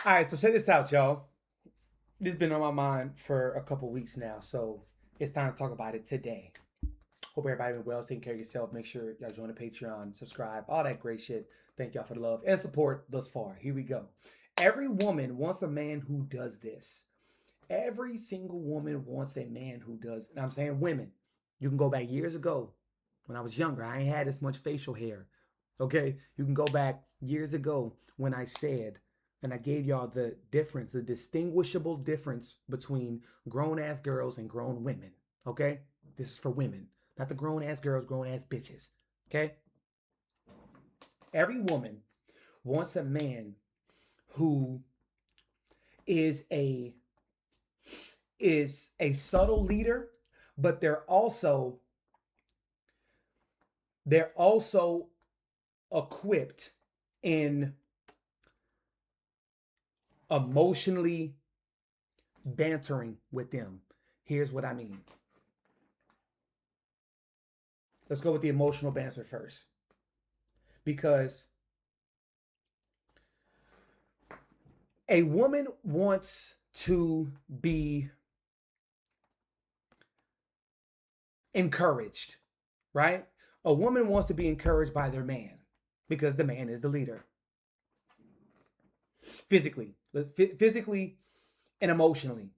All right, so check this out, y'all. This has been on my mind for a couple weeks now, so it's time to talk about it today. Hope everybody been well, taking care of yourself. Make sure y'all join the Patreon, subscribe, all that great shit. Thank y'all for the love and support thus far. Here we go. Every woman wants a man who does this. Every single woman wants a man who does. And I'm saying women. You can go back years ago when I was younger. I ain't had this much facial hair. Okay? You can go back years ago when I said, and I gave y'all the difference, the distinguishable difference between grown ass girls and grown women. Okay? This is for women, not the grown ass girls, grown ass bitches. Okay? Every woman wants a man who is a subtle leader, but they're also equipped in emotionally bantering with them. Here's what I mean. Let's go with the emotional banter first. Because a woman wants to be encouraged, right? A woman wants to be encouraged by their man because the man is the leader. Physically and emotionally.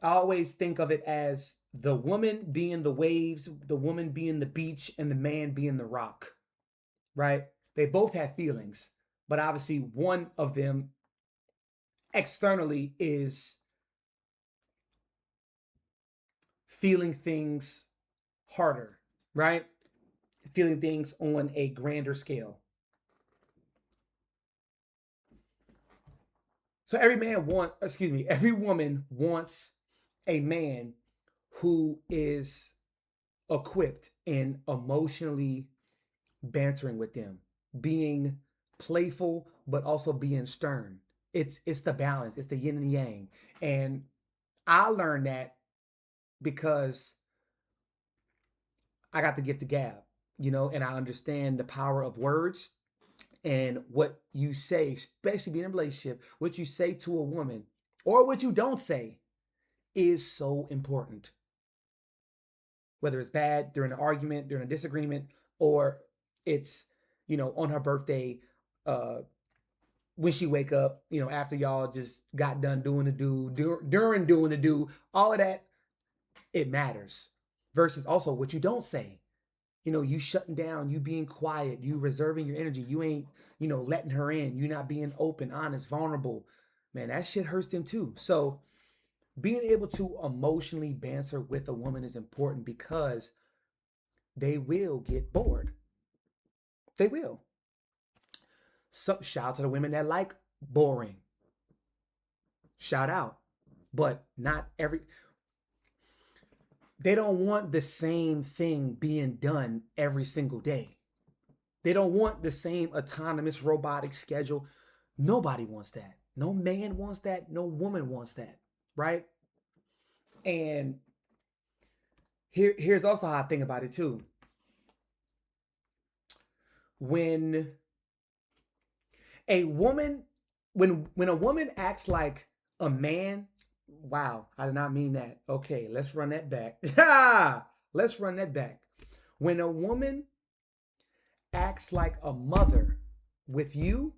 I always think of it as the woman being the waves, the woman being the beach, and the man being the rock, right? They both have feelings, but obviously one of them externally is feeling things harder, right? Feeling things on a grander scale. So every woman wants a man who is equipped in emotionally bantering with them, being playful but also being stern. It's the balance, it's the yin and yang. And I learned that because I got the gift of gab, and I understand the power of words and what you say, especially being in a relationship, what you say to a woman or what you don't say is so important. Whether it's bad during an argument, during a disagreement, or it's, on her birthday, when she wake up, after y'all just got done doing the do, during doing the do, all of that, it matters. Versus also what you don't say. You shutting down, you being quiet, you reserving your energy, you ain't, letting her in, you not being open, honest, vulnerable. Man, that shit hurts them too. So being able to emotionally banter with a woman is important because they will get bored. They will. So shout out to the women that like boring. Shout out. But not every. They don't want the same thing being done every single day. They don't want the same autonomous robotic schedule. Nobody wants that. No man wants that. No woman wants that. Right? And here's also how I think about it too. When a woman acts like a man, wow, I did not mean that. Okay, let's run that back. Let's run that back. When a woman acts like a mother with you,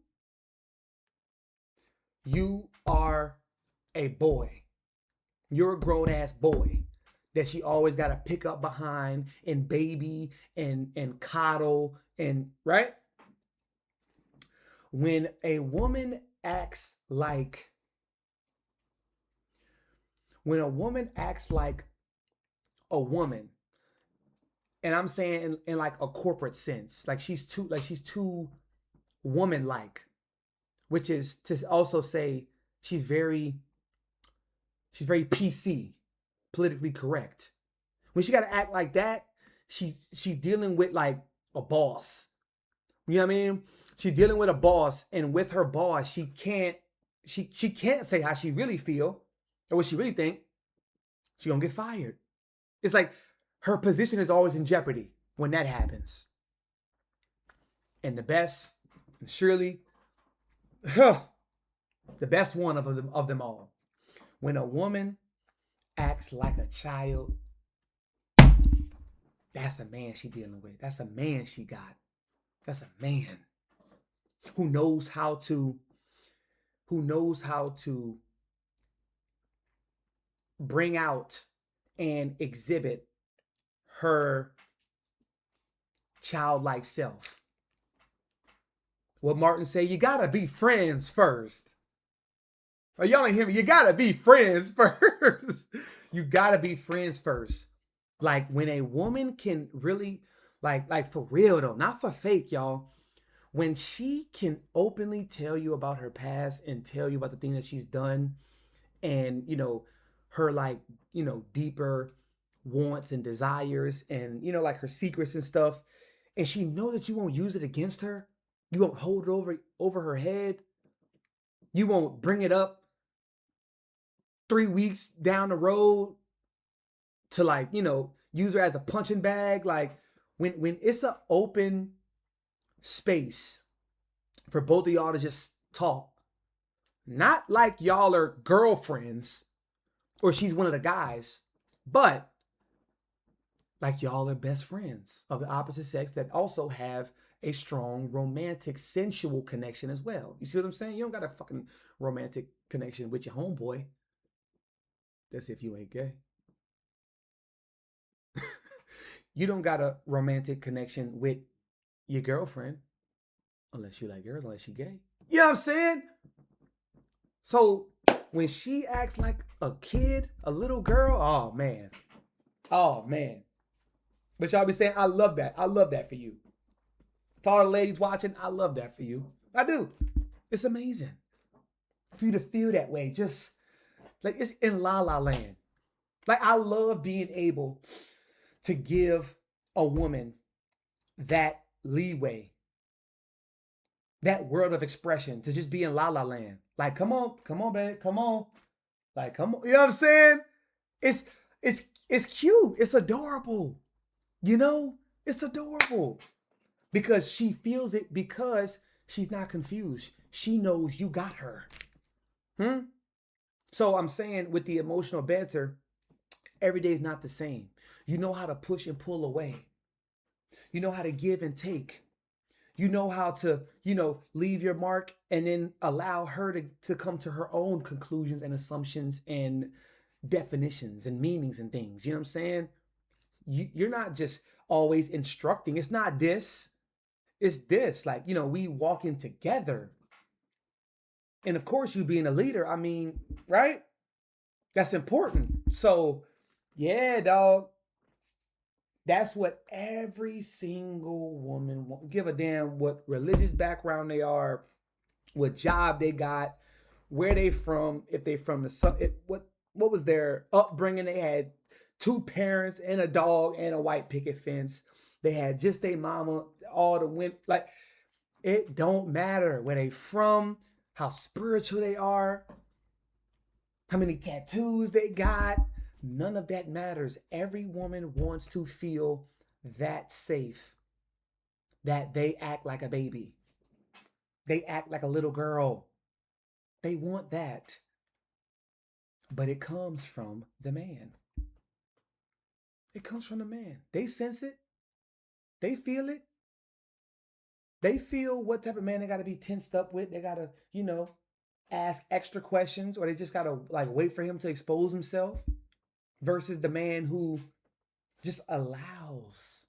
you are a boy. You're a grown ass boy that she always got to pick up behind and baby and coddle and right. When a woman acts like a woman, and I'm saying in like a corporate sense, like she's too woman like, which is to also say she's very PC, politically correct. When she got to act like that, she's dealing with like a boss. You know what I mean? She's dealing with a boss, and with her boss, she can't say how she really feel or what she really think. She gonna get fired. It's like her position is always in jeopardy when that happens. And the best, surely, The best one of them all. When a woman acts like a child, that's a man she dealing with. That's a man she got. That's a man who knows how to bring out and exhibit her childlike self. What Martin say, you gotta be friends first. Oh, y'all ain't hear me. You gotta be friends first. You gotta be friends first. Like when a woman can really, like for real though, not for fake, y'all. When she can openly tell you about her past and tell you about the things that she's done, and her deeper wants and desires, and like her secrets and stuff, and she know that you won't use it against her, you won't hold it over her head, you won't bring it up 3 weeks down the road to use her as a punching bag. Like when it's an open space for both of y'all to just talk, not like y'all are girlfriends or she's one of the guys, but like y'all are best friends of the opposite sex that also have a strong romantic sensual connection as well. You see what I'm saying? You don't got a fucking romantic connection with your homeboy. That's if you ain't gay. You don't got a romantic connection with your girlfriend unless you like girls, unless you gay. You know what I'm saying? So when she acts like a kid, a little girl, oh man. But y'all be saying, I love that. I love that for you. To all the ladies watching, I love that for you. I do. It's amazing for you to feel that way. Just like it's in La La Land. Like I love being able to give a woman that leeway, that world of expression, to just be in La La Land. Like, come on, babe, come on. Like, come on. You know what I'm saying? It's cute. It's adorable. It's adorable. Because she feels it, because she's not confused. She knows you got her. So I'm saying with the emotional banter, every day is not the same. You know how to push and pull away. You know how to give and take. You know how to, leave your mark and then allow her to come to her own conclusions and assumptions and definitions and meanings and things. You know what I'm saying? You're not just always instructing. It's not this. It's this. Like, we walking together. And of course, you being a leader, I mean, right? That's important. So, yeah, dog. That's what every single woman wants. Give a damn what religious background they are, what job they got, where they from, if they from the what was their upbringing. They had 2 parents and a dog and a white picket fence. They had just their mama, all the women. Like, it don't matter where they from, how spiritual they are, how many tattoos they got. None of that matters. Every woman wants to feel that safe, that they act like a baby. They act like a little girl. They want that. But it comes from the man. It comes from the man. They sense it. They feel it. They feel what type of man they got to be tensed up with. They got to, ask extra questions, or they just got to wait for him to expose himself. Versus the man who just allows,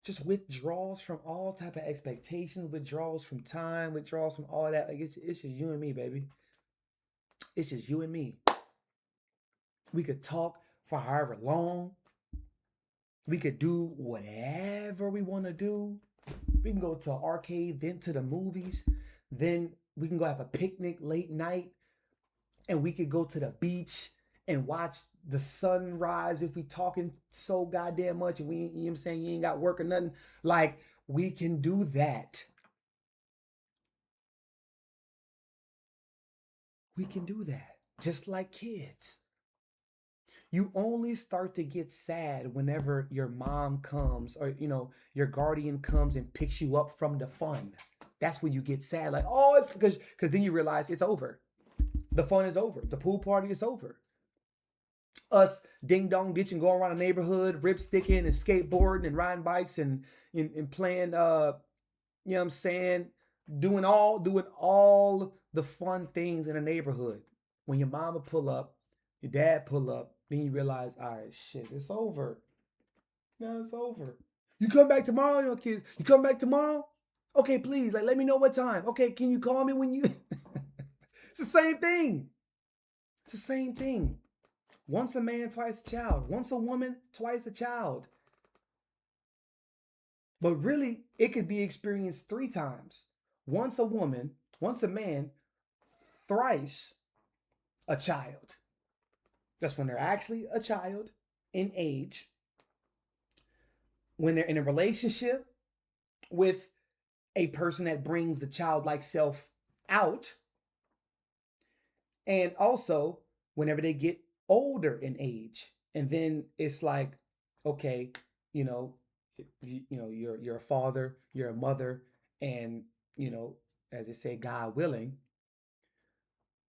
just withdraws from all type of expectations, withdraws from time, withdraws from all that. Like it's just you and me, baby. It's just you and me. We could talk for however long. We could do whatever we want to do. We can go to an arcade, then to the movies. Then we can go have a picnic late night. And we could go to the beach and watch the sunrise if we talking so goddamn much and we, you know what I'm saying, you ain't got work or nothing. Like, we can do that. We can do that. Just like kids. You only start to get sad whenever your mom comes or, your guardian comes and picks you up from the fun. That's when you get sad. Like, oh, it's because then you realize it's over. The fun is over. The pool party is over. Us ding dong ditching, going around the neighborhood, rip sticking and skateboarding and riding bikes and playing you know what I'm saying, doing all the fun things in the neighborhood. When your mama pull up, your dad pull up, then you realize, all right, shit, it's over. Now it's over. You come back tomorrow, kids. You come back tomorrow? Okay, please, like, let me know what time. Okay, can you call me when you... It's the same thing. It's the same thing. Once a man, twice a child. Once a woman, twice a child. But really, it could be experienced 3 times. Once a woman, once a man, thrice a child. That's when they're actually a child in age. When they're in a relationship with a person that brings the childlike self out. And also, whenever they get older in age. And then it's like, okay, you're a father, you're a mother, and, as they say, God willing,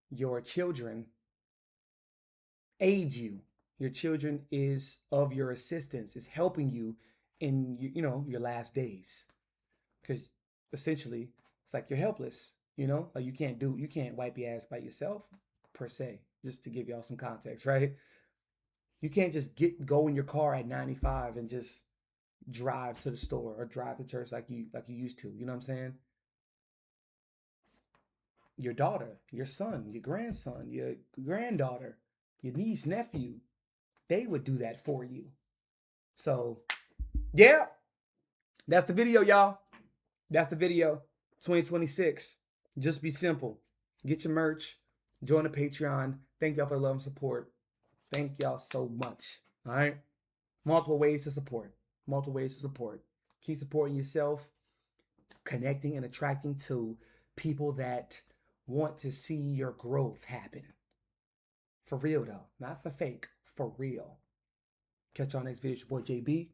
your children aid you. Your children is of your assistance, is helping you in, your last days. Because essentially, it's like you're helpless, like you can't wipe your ass by yourself, per se, just to give y'all some context, right? You can't just go in your car at 95 and just drive to the store or drive to church like you used to. You know what I'm saying? Your daughter, your son, your grandson, your granddaughter, your niece, nephew, they would do that for you. So, yeah, that's the video, y'all. That's the video. 2026. Just be simple. Get your merch. Join the Patreon. Thank y'all for the love and support. Thank y'all so much. All right. Multiple ways to support. Multiple ways to support. Keep supporting yourself, connecting and attracting to people that want to see your growth happen. For real, though. Not for fake. For real. Catch y'all next video. It's your boy, JB.